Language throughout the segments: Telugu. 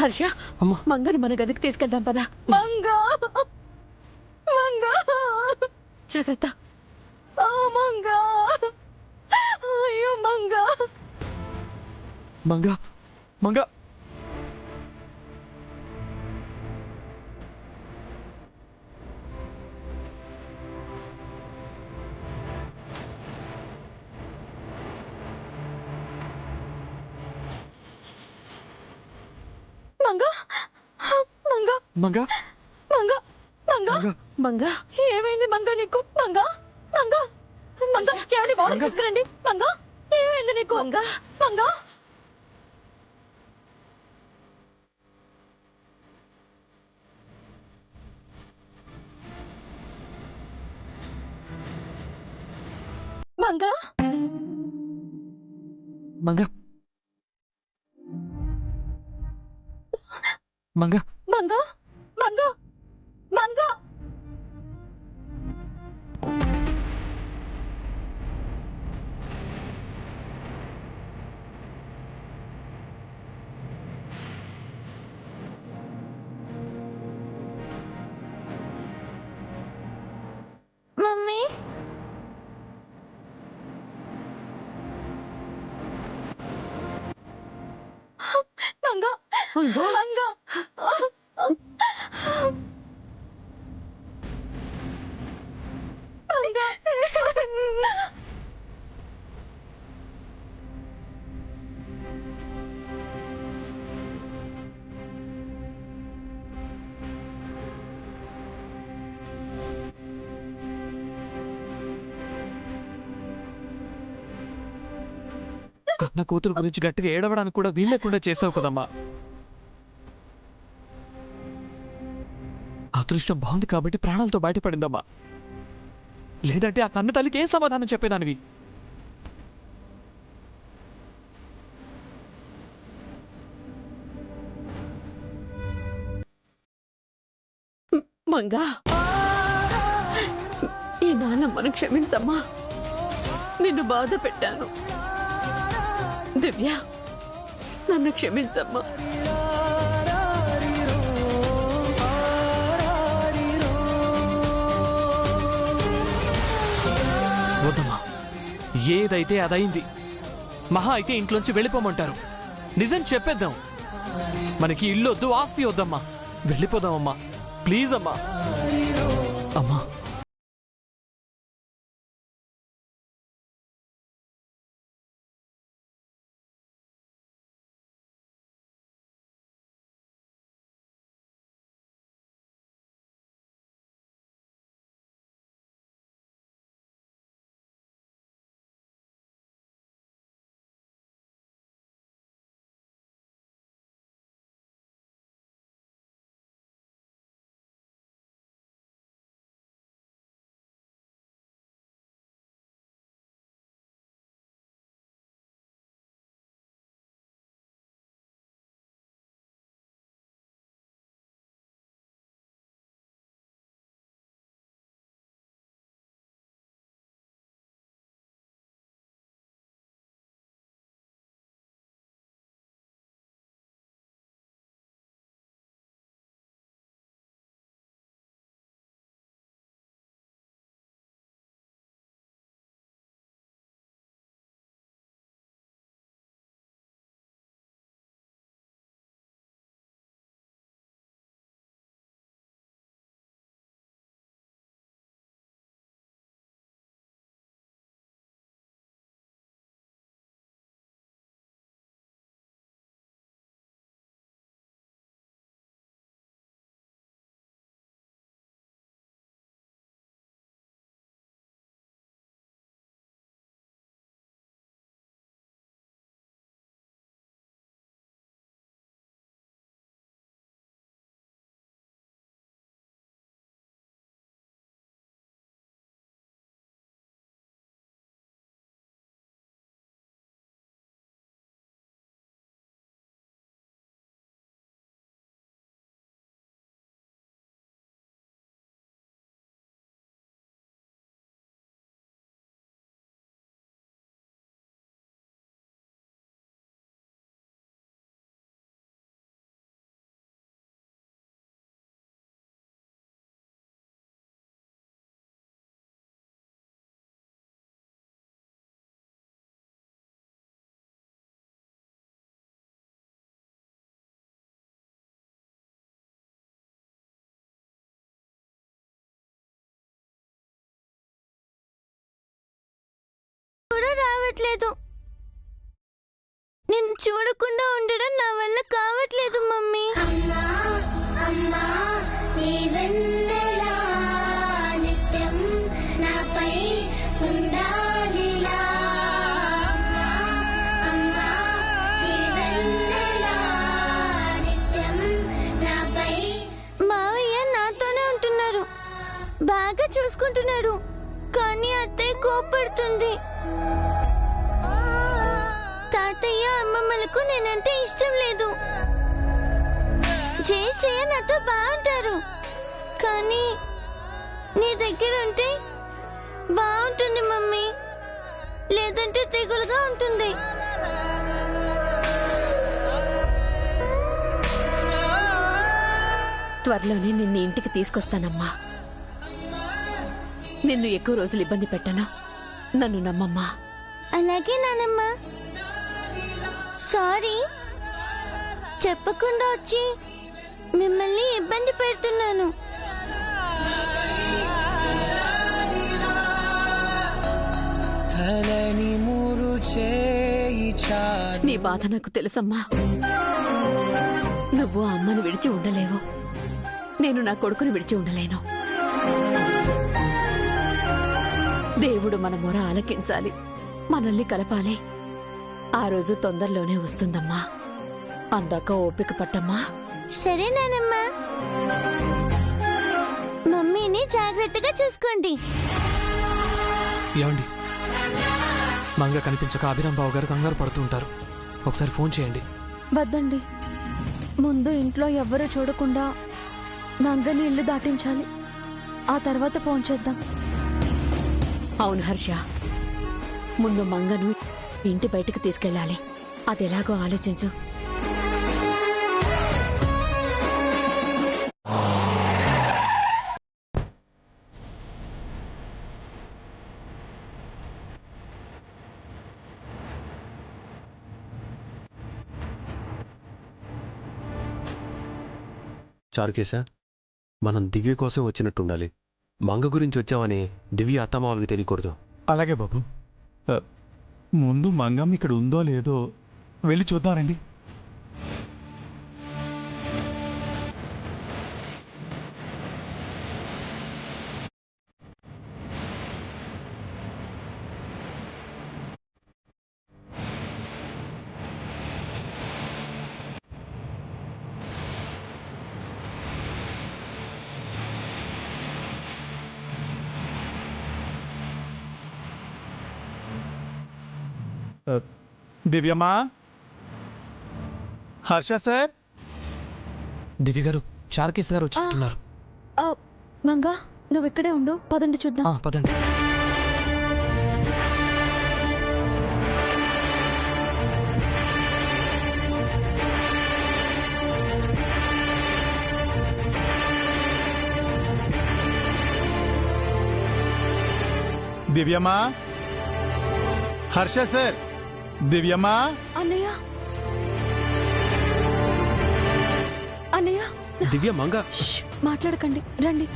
హర్ష, అమ్మా మంగని మన గదికి తీసుకెళ్దాం పదా. మంగ మంగ జాగ్రత్త. మంగ, అయ్యో మంగ. మంగ మంగ మంగ మంగ మంగ మంగ మంగ మంగ మంగ, ఏమైంది మంగ నీకు? మంగ మంగ మంగ, ఏమండి బాడీ మంగ. తీసుకురండి. మంగ, ఏమైంది నీకు? మంగ మంగ మంగ మంగ మంగ మంగ మంగ మంగ. మమ్మీ, మంగ మంగ కన్న కూతురు గురించి గట్టిగా ఏడవడానికి కూడా వీల్లేకుండా చేసావు కదమ్మా. అదృష్టం బాగుంది కాబట్టి ప్రాణాలతో బయటపడిందమ్మా. లేదంటే ఆ కన్న తల్లికి ఏం సమాధానం చెప్పేదానివి? మంగ, ఈ నాన్నమ్మను క్షమించమ్మా. నిన్ను బాధ పెట్టాను. దివ్య, నన్ను క్షమించమ్మా. వద్దమ్మా, ఏదైతే అదైంది. మహా అయితే ఇంట్లోంచి వెళ్ళిపోమంటారు. నిజం చెప్పేద్దాం. మనకి ఇల్లొద్దు, ఆస్తి వద్దమ్మా. వెళ్ళిపోదామమ్మా, ప్లీజ్ అమ్మా. అమ్మా కూడా రావట్లేదు. నిన్ను చూడకుండా ఉండడం నా వల్ల కావట్లేదు మమ్మీ. మావయ్య నాతోనే ఉంటున్నారు, బాగా చూసుకుంటున్నాడు. కానీ అత్తయ్య కోపడుతుంది. తాతయ్య అమ్మమ్మలకు నేనంటే ఇష్టం లేదు. జయశ్రేయ నాతో బాగుంటారు, కానీ నీ దగ్గర ఉంటే బాగుంటుంది మమ్మీ, లేదంటే తెగులుగా ఉంటుంది. త్వరలోనే నిన్ను ఇంటికి తీసుకొస్తానమ్మా. నిన్ను ఎక్కువ రోజులు ఇబ్బంది పెట్టను, నన్ను నమ్మమ్మా. అలాగే నానమ్మ. సారీ, చెప్పకుండా వచ్చి మిమ్మల్ని ఇబ్బంది పెడుతున్నాను. నీ బాధ నాకు తెలుసమ్మా. నువ్వు ఆ అమ్మని విడిచి ఉండలేవు, నేను నా కొడుకుని విడిచి ఉండలేను. దేవుడు మన మొర ఆలకించాలి, మనల్ని కలపాలి. ఆ రోజు తొందరలోనే వస్తుందమ్మా. అందాక ఓపిక పట్టమ్మా. సరే నానమ్మ. మమ్మీని జాగ్రత్తగా చూసుకోండి. ఏమండి, మంగ కనిపించక అభిరామ్ బాబు గారు కంగారు పడుతూ ఉంటారు. ఒకసారి ఫోన్ చేయండి. వద్దండి, ముందు ఇంట్లో ఎవ్వరూ చూడకుండా మంగని ఇల్లు దాటించాలి, ఆ తర్వాత ఫోన్ చేద్దాం. అవును హర్ష, ముందు మంగను ఇంటి బయటకు తీసుకెళ్ళాలి. అదెలాగో ఆలోచించు. చారుకేశా, మనం దివ్య కోసం వచ్చినట్టుండాలి. మంగ గురించి వచ్చామని దివ్య అత్తమావలకి తెలియకూడదు. అలాగే బాబు. ముందు మంగమ్మ ఇక్కడ ఉందో లేదో వెళ్ళి చూద్దామండి. దివ్యమ్మా, హర్ష సార్. దివ్య గారు, చారుకేశ్ గారు వచ్చినట్టున్నారు. మంగ, నువ్వు ఇక్కడే ఉండు, పదండి చూద్దాం. పదండి. దివ్యమ్మా, హర్ష సార్. దివ్యమ్మా. అన్నయ్య, అన్నయ్య. దివ్య, మంగ. మాట్లాడకండి, రండి.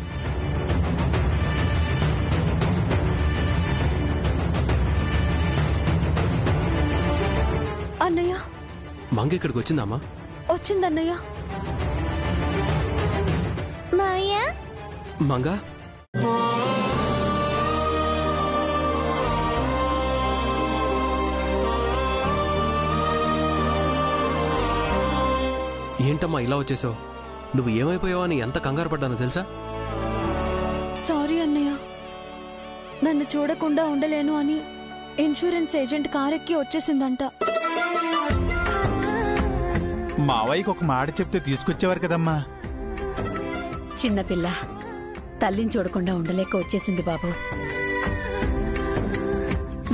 అన్నయ్య. మంగ ఇక్కడికి వచ్చిందమ్మా? వచ్చిందన్నయ్య. మావయ్య. మంగ. ఏంటమ్మా ఇలా వచ్చేసావు? నువ్వు ఏమైపోయావో అని ఎంత కంగారు పడ్డానో తెలుసా? సారీ అన్నయ్య, నన్ను చూడకుండా ఉండలేను అని ఇన్సూరెన్స్ ఏజెంట్ కారెక్కి వచ్చేసిందంట. మావయ్యకి ఒక మాట చెప్తే తీసుకొచ్చేవారు కదమ్మా. చిన్నపిల్ల తల్లిని చూడకుండా ఉండలేక వచ్చేసింది బాబు.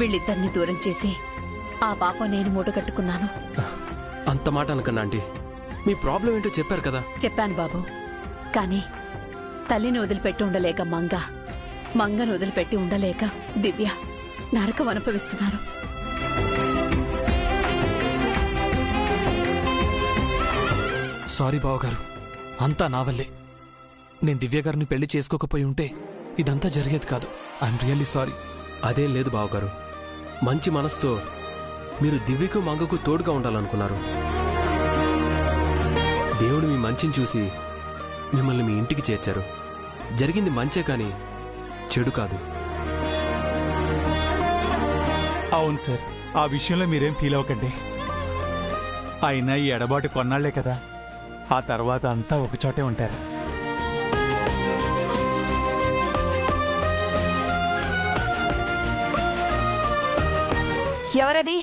వీళ్ళిద్దరిని దూరం చేసి ఆ పాప నేను మూట కట్టుకున్నాను. అంత మాట అనకన్నా ఆంటీ. మీ ప్రాబ్లం ఏంటో చెప్పారు కదా. చెప్పాను బాబు, కానీ తల్లిని వదిలిపెట్టి ఉండలేక మంగను వదిలిపెట్టి ఉండలేక దివ్య నరకం అనుభవిస్తున్నారు. సారీ బావగారు, అంతా నా వల్లే. నేను దివ్య గారిని పెళ్లి చేసుకోకపోయి ఉంటే ఇదంతా జరిగేది కాదు. I'm really sorry. అదేం లేదు బావగారు, మంచి మనసుతో మీరు దివ్యకు మంగకు తోడుగా ఉండాలనుకున్నారు. దేవుడు మీ మంచిని చూసి మిమ్మల్ని మీ ఇంటికి చేర్చారు. జరిగింది మంచే కానీ చెడు కాదు. అవును సార్, ఆ విషయంలో మీరేం ఫీల్ అవ్వకండి. అయినా ఈ ఎడబాటు కొన్నాళ్లే కదా, ఆ తర్వాత అంతా ఒకచోటే ఉంటారు. ఎవరది?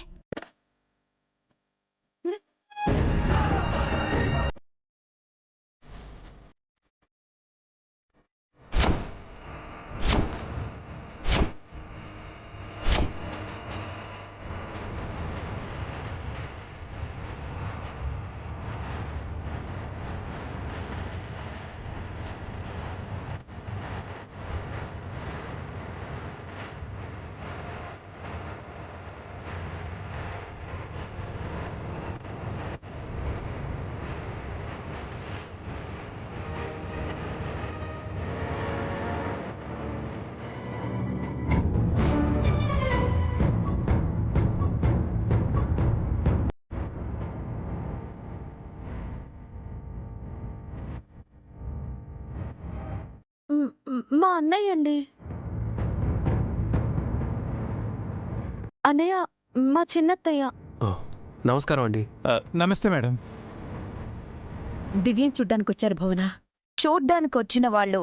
మా అన్నయ్య అండి. అన్నయ్య, మా చిన్నత్తయ్య. ఓ, నమస్కారం అండి. నమస్తే మేడం. దివ్యం చూడ్డానికి వచ్చారు భువన. చూడ్డానికి వచ్చిన వాళ్ళు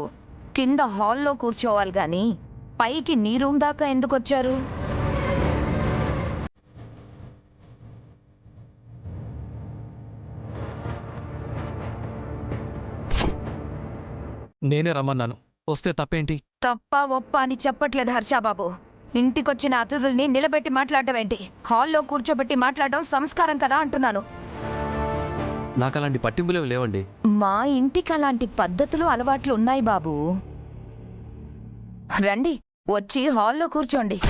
కింద హాల్లో కూర్చోవాలి గాని పైకి నీ రూమ్ దాకా ఎందుకు వచ్చారు? నేనే రమ్మన్నాను, వస్తే తప్పేంటి? తప్ప ఒప్ప అని చెప్పట్లేదు హర్షాబాబు. ఇంటికొచ్చిన అతిథుల్ని నిలబెట్టి మాట్లాడటం ఏంటి? హాల్లో కూర్చోబెట్టి మాట్లాడడం సంస్కారం కదా అంటున్నాను. నాకు అలాంటి పట్టింపులేం లేవండి. మా ఇంటికి అలాంటి పద్ధతులు అలవాట్లు ఉన్నాయి బాబు. రండి, వచ్చి హాల్లో కూర్చోండి.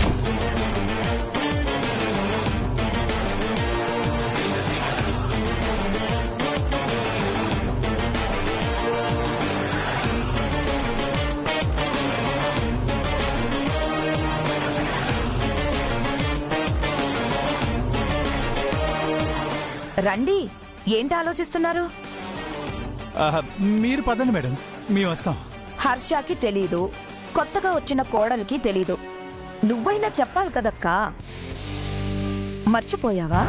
రండి, ఏంటి ఆలోచిస్తున్నారు? మీరు పదండి మేడం, మేము వస్తాం. హర్షకి తెలీదు, కొత్తగా వచ్చిన కోడలికి తెలీదు. నువ్వైనా చెప్పాలి కదక్కా. మర్చిపోయావా?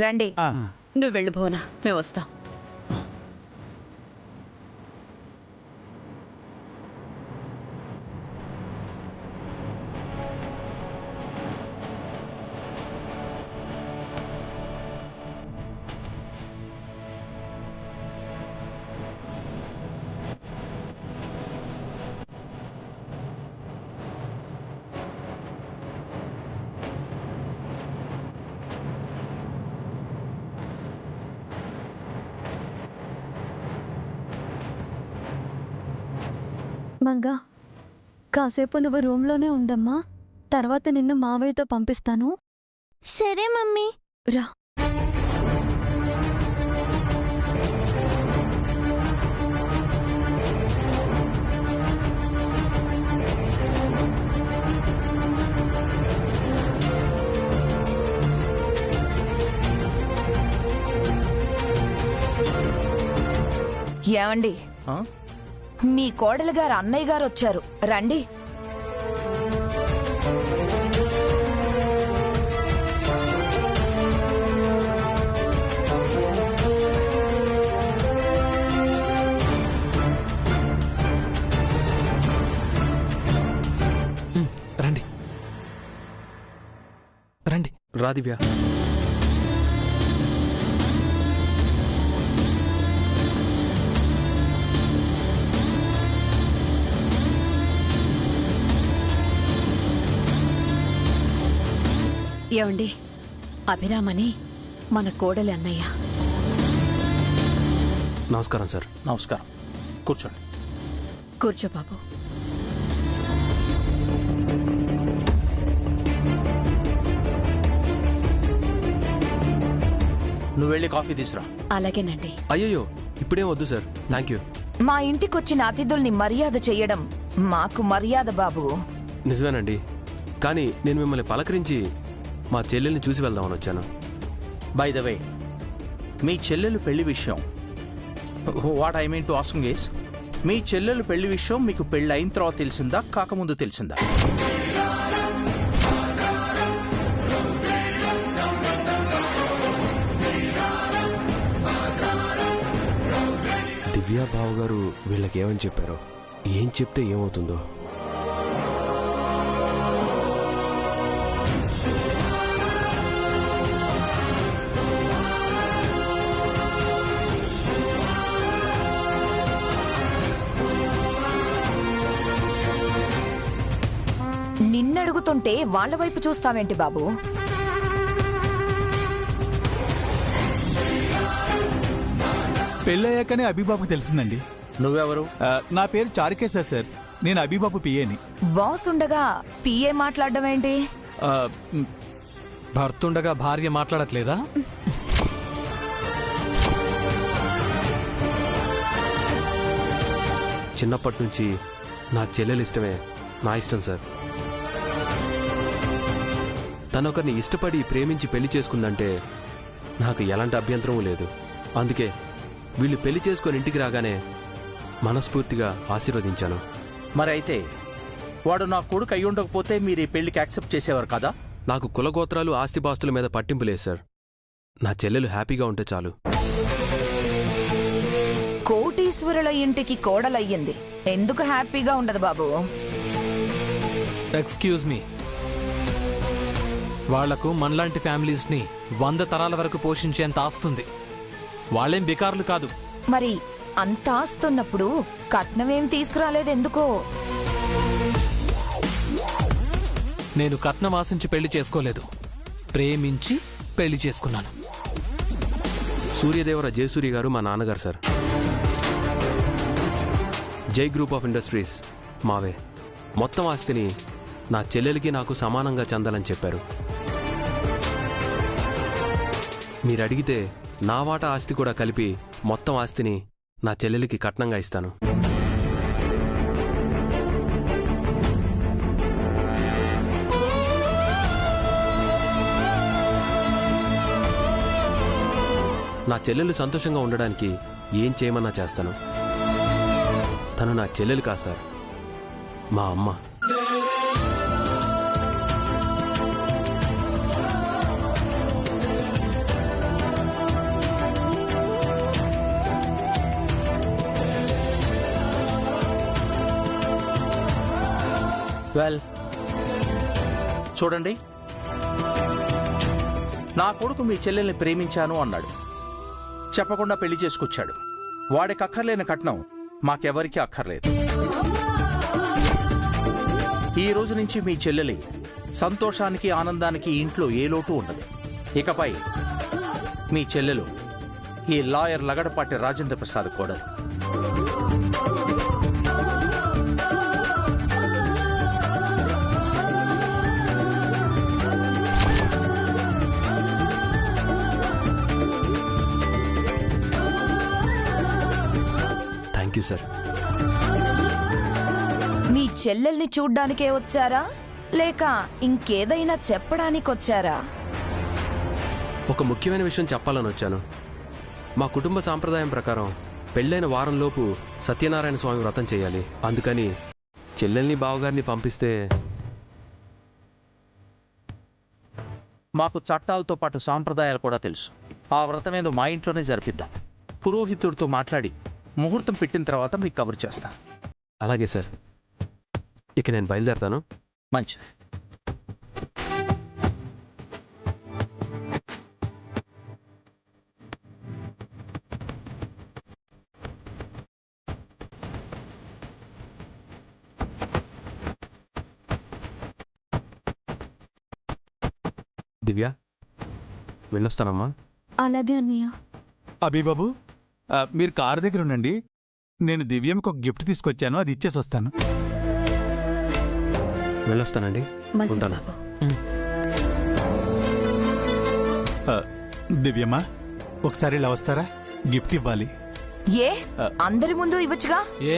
రండి. నువ్వు వెళ్ళు భువన, మేము వస్తాం. మంగ, కాసేపు నువ్వు రూమ్లోనే ఉండమ్మా. తర్వాత నిన్ను మావయ్యతో పంపిస్తాను. సరే మమ్మీ. రా. ఏమండి, మీ కోడలు గారు అన్నయ్య గారు వచ్చారు, రండి. రండి రండి. రా దివ్య. ఏమండి, అభిరామని మన కోడలి అన్నయ్య. నమస్కారం సార్. నమస్కారం, కూర్చోండి. కూర్చో బాబు. నువ్వు వెళ్ళి కాఫీ తీసురా. అలాగేనండి. అయ్యయ్యో, ఇప్పుడేం వద్దు సార్, థ్యాంక్ యూ. మా ఇంటికొచ్చిన అతిథుల్ని మర్యాద చెయ్యడం మాకు మర్యాద బాబు. నిజమేనండి, కానీ నేను మిమ్మల్ని పలకరించి మా చెల్లెల్ని చూసి వెళ్దామని వచ్చాను. బై ద వే, మీ చెల్లెలు పెళ్లి విషయం, what I mean to asking is, మీ చెల్లెలు పెళ్లి విషయం మీకు పెళ్లి అయిన తర్వాత తెలిసిందా, కాకముందు తెలిసిందా? దివ్య బావగారు వీళ్ళకి ఏమని చెప్పారో, ఏం చెప్తే ఏమవుతుందో. నిన్నడుగుతుంటే వాళ్ళ వైపు చూస్తావేంటి బాబు? పెళ్ళయ్యాకనే అభిబాబుకి తెలిసిందండి. నువ్వెవరు? నా పేరు చారుకేశర్ సార్, నేను అభిబాబు పిఏని. బాస్ ఉండగా పిఏ మాట్లాడడం ఏంటి? భర్తుండగా భార్య మాట్లాడట్లేదా? చిన్నప్పటి నుంచి నా చెల్లెలు ఇష్టమే నా ఇష్టం సార్. తనొకరిని ఇష్టపడి ప్రేమించి పెళ్లి చేసుకుందంటే నాకు ఎలాంటి అభ్యంతరం లేదు. అందుకే వీళ్ళు పెళ్లి చేసుకొని ఇంటికి రాగానే మనస్ఫూర్తిగా ఆశీర్వదించాను. మరి అయితే వాడు నా కొడుకు అయి ఉండకపోతే మీరు ఈ పెళ్లికి యాక్సెప్ట్ చేసేవారు కదా? నాకు కులగోత్రాలు ఆస్తిపాస్తుల మీద పట్టింపు లేదు సార్. నా చెల్లెలు హ్యాపీగా ఉంటే చాలు. కోటీశ్వరుల ఇంటికి కోడలయ్యింది, ఎందుకు హ్యాపీగా ఉండదు బాబు? ఎక్స్క్యూజ్ మీ, వాళ్లకు మనలాంటి ఫ్యామిలీస్ని 100 తరాల వరకు పోషించేంత ఆస్తుంది. వాళ్ళేం బికారులు కాదు. మరి అంత ఆస్తున్నప్పుడు కట్నమేం తీసుకురాలేదు ఎందుకో? నేను కట్నం ఆశించి పెళ్లి చేసుకోలేదు, ప్రేమించి పెళ్లి చేసుకున్నాను. సూర్యదేవర జయసూరి గారు మా నాన్నగారు సార్. జై గ్రూప్ ఆఫ్ ఇండస్ట్రీస్ మావే. మొత్తం ఆస్తిని నా చెల్లెలికి నాకు సమానంగా చెందాలని చెప్పారు. మీరు అడిగితే నా వాటా ఆస్తి కూడా కలిపి మొత్తం ఆస్తిని నా చెల్లెలికి కట్నంగా ఇస్తాను. నా చెల్లెలు సంతోషంగా ఉండడానికి ఏం చేయమన్నా చేస్తాను. తను నా చెల్లెలు కాదు సార్, మా అమ్మ. వెల్, చూడండి, నా కొడుకు మీ చెల్లెల్ని ప్రేమించాను అన్నాడు, చెప్పకుండా పెళ్లి చేసుకొచ్చాడు. వాడికి అక్కర్లేని కట్నం మాకెవరికీ అక్కర్లేదు. ఈ రోజు నుంచి మీ చెల్లెలి సంతోషానికి ఆనందానికి ఇంట్లో ఏ లోటు ఉండదు. ఇకపై మీ చెల్లెలు ఈ లాయర్ లగడపాటి రాజేంద్ర ప్రసాద్ కోడలు. Thank you sir. మీ చెల్లెల్ని చూడ్డానికే వచ్చారా, లేక ఇంకేదైనా చెప్పడానికొచ్చారా? ఒక ముఖ్యమైన విషయం చెప్పాలని వచ్చాను. మా కుటుంబ సాంప్రదాయం ప్రకారం పెళ్ళైన వారంలోపు సత్యనారాయణ స్వామి వ్రతం చేయాలి. అందుకని చెల్లెల్ని బావగారిని పంపిస్తే. మాకు చట్టాలతో పాటు సాంప్రదాయాలు కూడా తెలుసు. ఆ వ్రతం ఏదో మా ఇంట్లోనే జరిపిద్దాం. పురోహితుడితో మాట్లాడి ముహూర్తం పెట్టిన తర్వాత మీకు కవర్ చేస్తాను. అలాగే సార్. ఇక నేను బయలుదేరతాను. మంచి. దివ్య, వెళ్ళొస్తానమ్మా. అలాగే అన్నయ్య. అభిబాబు, మీరు కారు దగ్గర ఉండండి, నేను దివ్యంకి ఒక గిఫ్ట్ తీసుకొచ్చాను, అది ఇచ్చేసి వస్తాను. వెళ్ళొస్తానండి. మంచిది ఉంటాను. బాబు. దివ్యమ్మా, ఒకసారి ఇలా వస్తారా? గిఫ్ట్ ఇవ్వాలి. ఏ అందరి ముందు ఇవ్వచ్చుగా? ఏ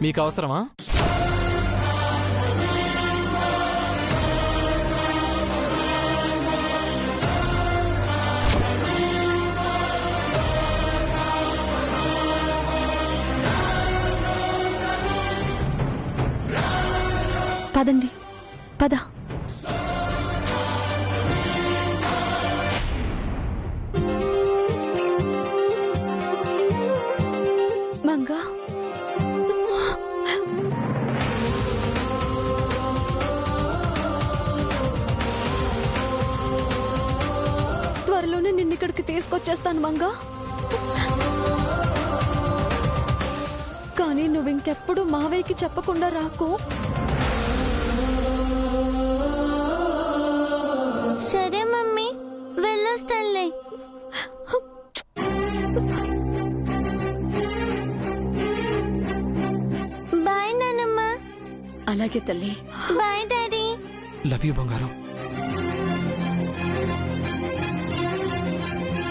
మీకు అవసరమా? పదండి, పద. మంగా, త్వరలోనే నిన్నిక్కడికి తీసుకొచ్చేస్తాను మంగా. కానీ నువ్వింకెప్పుడు మావయ్యకి చెప్పకుండా రాకు. సరే మమ్మీ, వెళ్ళొస్తానులే. బాయ్ నానమ్మ. అలాగే తల్లి. Bye daddy. లవ్ యూ బంగారం.